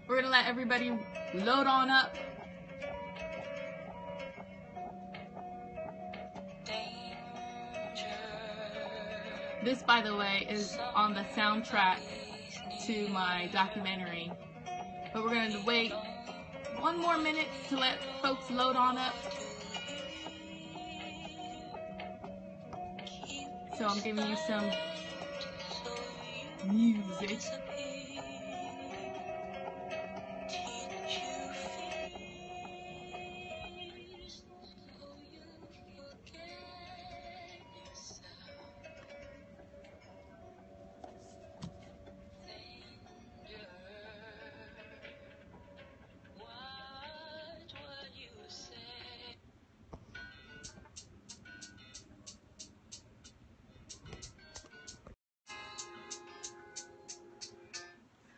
We're gonna let everybody load on up. This, by the way, is on the soundtrack to my documentary. But we're gonna wait one more minute to let folks load on up. So I'm giving you some music.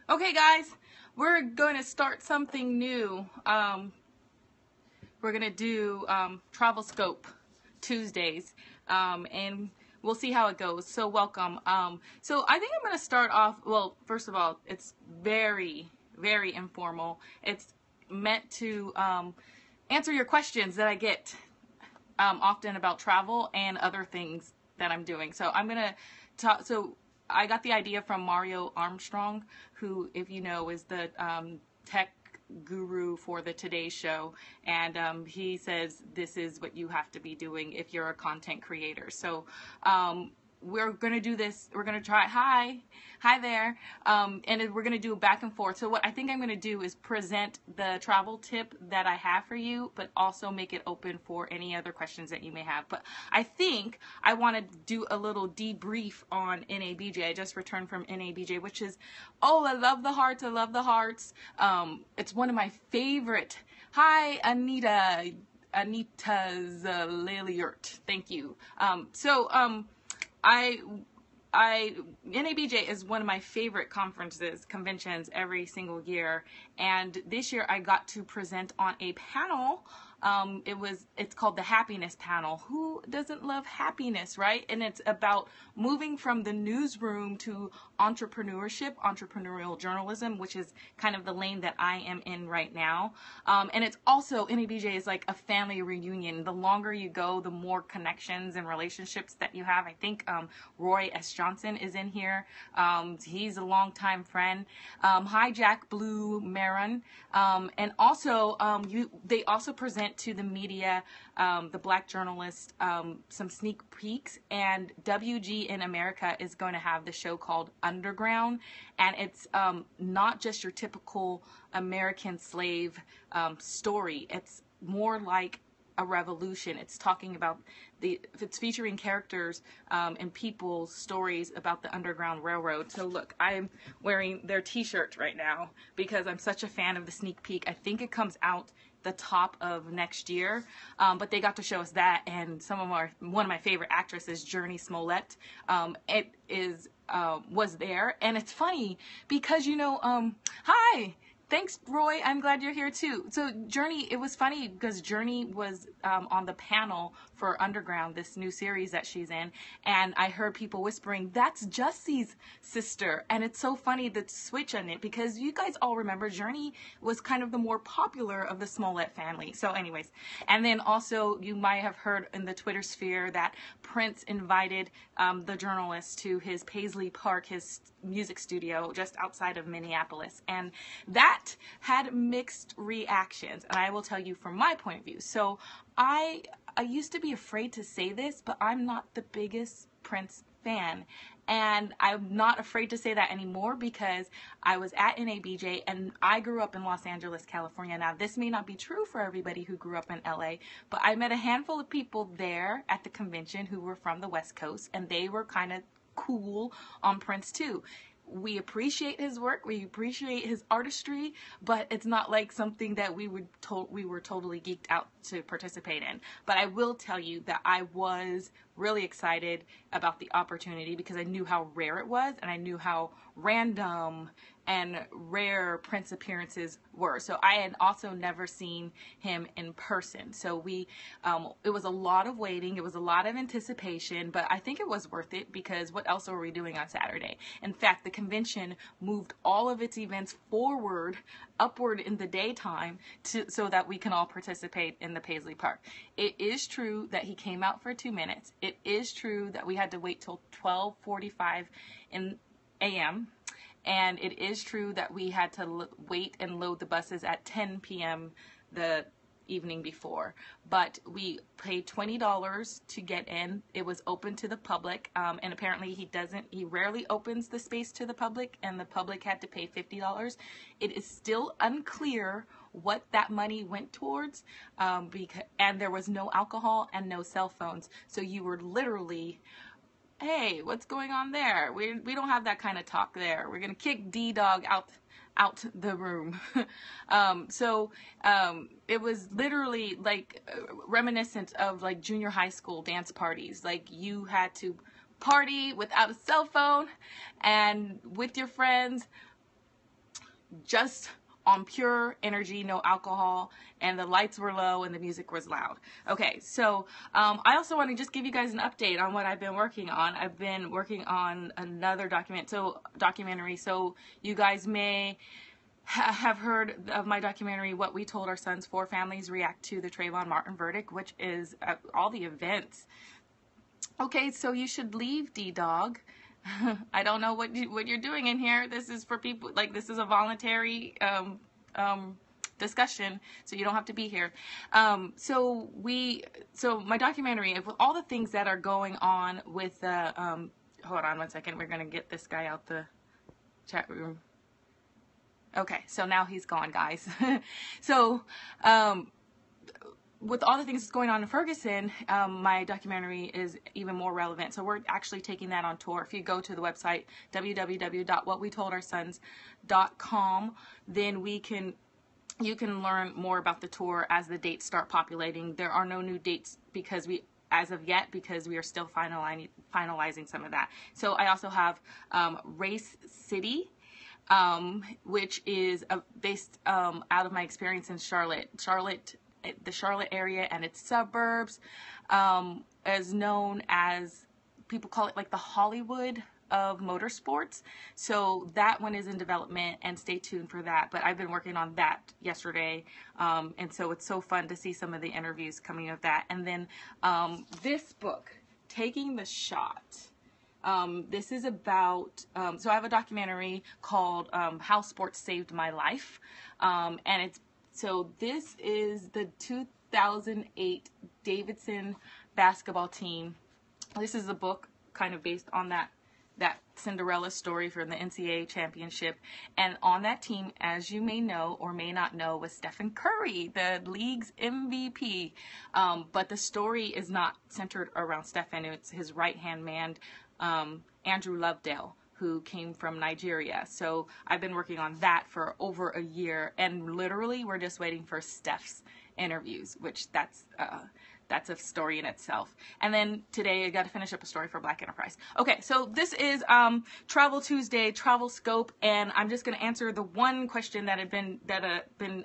Okay, guys, we're going to start something new. We're going to do Travel Scope Tuesdays, and we'll see how it goes. So welcome. So I think I'm going to start off, well, first of all, it's very, very informal. It's meant to answer your questions that I get often about travel and other things that I'm doing. So I'm going to talk, so I got the idea from Mario Armstrong, who, if you know, is the tech guru for the Today Show, and he says this is what you have to be doing if you're a content creator. So we're going to do this. We're going to try. Hi there. And we're going to do back and forth. So what I think I'm going to do is present the travel tip that I have for you, but also make it open for any other questions that you may have. But I think I want to do a little debrief on NABJ. I just returned from NABJ, which is, oh, I love the hearts. I love the hearts. It's one of my favorite. Hi, Anita. Anita's Liliert. Thank you. NABJ is one of my favorite conventions every single year, and this year I got to present on a panel. It's called the Happiness Panel. Who doesn't love happiness, right? And it's about moving from the newsroom to entrepreneurship, entrepreneurial journalism, which is kind of the lane that I am in right now. And it's also, NABJ is like a family reunion. The longer you go, the more connections and relationships that you have. I think Roy S. Johnson is in here. He's a longtime friend. Hi, Jack Blue Maron. And also, they also present to the media, the black journalists, some sneak peeks, and WG in America is going to have the show called Underground, and it's not just your typical American slave story. It's more like a revolution. It's talking about it's featuring characters and people's stories about the Underground Railroad. So look, I'm wearing their t-shirt right now because I'm such a fan of the sneak peek. I think it comes out the top of next year, but they got to show us that, and one of my favorite actresses, Journey Smollett, was there. And it's funny because, you know, hi, thanks, Roy. I'm glad you're here too. So Journey, it was funny because Journey was on the panel for Underground, this new series that she's in, and I heard people whispering, that's Jussie's sister. And it's so funny, the switch on it, because you guys all remember Journey was kind of the more popular of the Smollett family. So anyways, and then also you might have heard in the Twitter sphere that Prince invited the journalist to his Paisley Park, his music studio just outside of Minneapolis, and that had mixed reactions, and I will tell you from my point of view. So I used to be afraid to say this, but I'm not the biggest Prince fan, and I'm not afraid to say that anymore because I was at NABJ and I grew up in Los Angeles, California. Now, this may not be true for everybody who grew up in LA, but I met a handful of people there at the convention who were from the West Coast, and they were kind of cool on Prince too. We appreciate his work, we appreciate his artistry, but it's not like something that we were totally geeked out to participate in. But I will tell you that I was really excited about the opportunity because I knew how rare it was, and I knew how random and rare Prince appearances were. So I had also never seen him in person. So it was a lot of waiting. It was a lot of anticipation, but I think it was worth it because what else were we doing on Saturday? In fact, the convention moved all of its events upward in the daytime so that we can all participate in the Paisley Park. It is true that he came out for 2 minutes. It is true that we had to wait till 12:45 a.m. And it is true that we had to wait and load the buses at 10 p.m. the evening before. But we paid $20 to get in. It was open to the public. And apparently he rarely opens the space to the public, and the public had to pay $50. It is still unclear what that money went towards, and there was no alcohol and no cell phones. So you were literally, hey, what's going on there? We don't have that kind of talk there. We're gonna kick D-Dog out the room. It was literally like reminiscent of like junior high school dance parties. Like you had to party without a cell phone and with your friends, just on pure energy, no alcohol, and the lights were low and the music was loud. Okay, so I also want to just give you guys an update on what I've been working on. I've been working on another documentary. So you guys may have heard of my documentary, What We Told Our Sons. 4 families react to the Trayvon Martin verdict, which is all the events. Okay, so you should leave, D-Dog. I don't know what you're doing in here. This is for people, like, this is a voluntary discussion, so you don't have to be here. So my documentary, with all the things that are going on with the hold on one second, we're gonna get this guy out the chat room. Okay, so now he's gone, guys. So with all the things that's going on in Ferguson, my documentary is even more relevant. So we're actually taking that on tour. If you go to the website, www.whatwetoldourSons.com, then you can learn more about the tour as the dates start populating. There are no new dates as of yet, because we are still finalizing some of that. So I also have Race City, which is based out of my experience in the Charlotte area and its suburbs, is known as, people call it like the Hollywood of motorsports. So that one is in development, and stay tuned for that. But I've been working on that yesterday, and so it's so fun to see some of the interviews coming of that. And then this book, Taking the Shot. This is about, so I have a documentary called How Sports Saved My Life, and this is the 2008 Davidson basketball team. This is a book kind of based on that Cinderella story from the NCAA championship. And on that team, as you may know or may not know, was Stephen Curry, the league's MVP. But the story is not centered around Stephen. It's his right-hand man, Andrew Lovedale, who came from Nigeria. So I've been working on that for over a year, and literally we're just waiting for Steph's interviews, which that's a story in itself. And then today I got to finish up a story for Black Enterprise. Okay, so this is Travel Tuesday, Travel Scope, and I'm just going to answer the one question that had been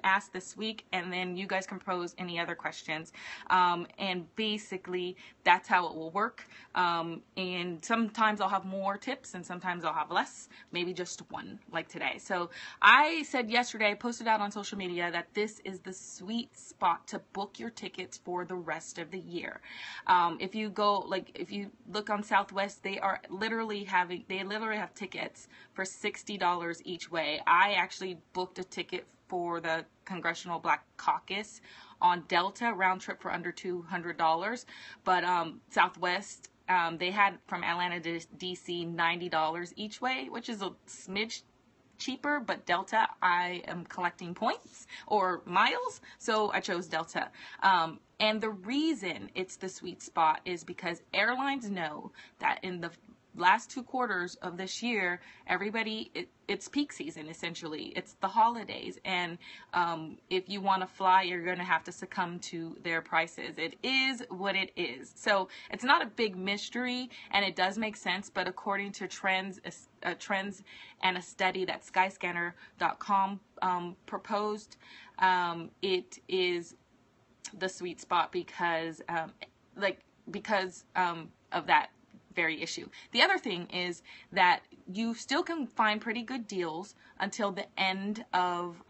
asked this week, and then you guys can pose any other questions. And basically that's how it will work. And sometimes I'll have more tips, and sometimes I'll have less, maybe just one, like today. So I said yesterday, I posted out on social media that this is the sweet spot to book your tickets for the rest of the year. If you look on Southwest, they literally have tickets for $60 each way. I actually booked a ticket for the Congressional Black Caucus on Delta round trip for under $200, but Southwest, they had from Atlanta to DC $90 each way, which is a smidge cheaper, but Delta, I am collecting points or miles, so I chose Delta. And the reason it's the sweet spot is because airlines know that in the last 2 quarters of this year, everybody, it's peak season essentially. It's the holidays, and if you want to fly, you're going to have to succumb to their prices. It is what it is. So it's not a big mystery, and it does make sense. But according to trends and a study that Skyscanner.com proposed, it is the sweet spot because of that very issue. The other thing is that you still can find pretty good deals until the end of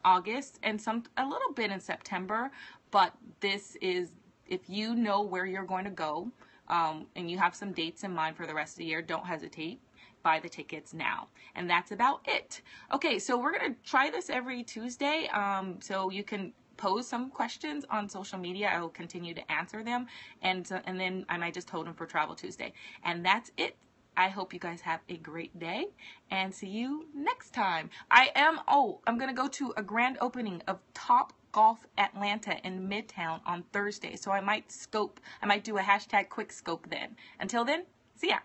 August and a little bit in September. But this is, if you know where you're going to go and you have some dates in mind for the rest of the year, don't hesitate. Buy the tickets now. And that's about it. Okay, so we're going to try this every Tuesday. So you can pose some questions on social media. I will continue to answer them, and then I might just hold them for Travel Tuesday. And that's it. I hope you guys have a great day, and see you next time. I'm going to go to a grand opening of Top Golf Atlanta in Midtown on Thursday, so I might do a #quick scope then. Until then, see ya.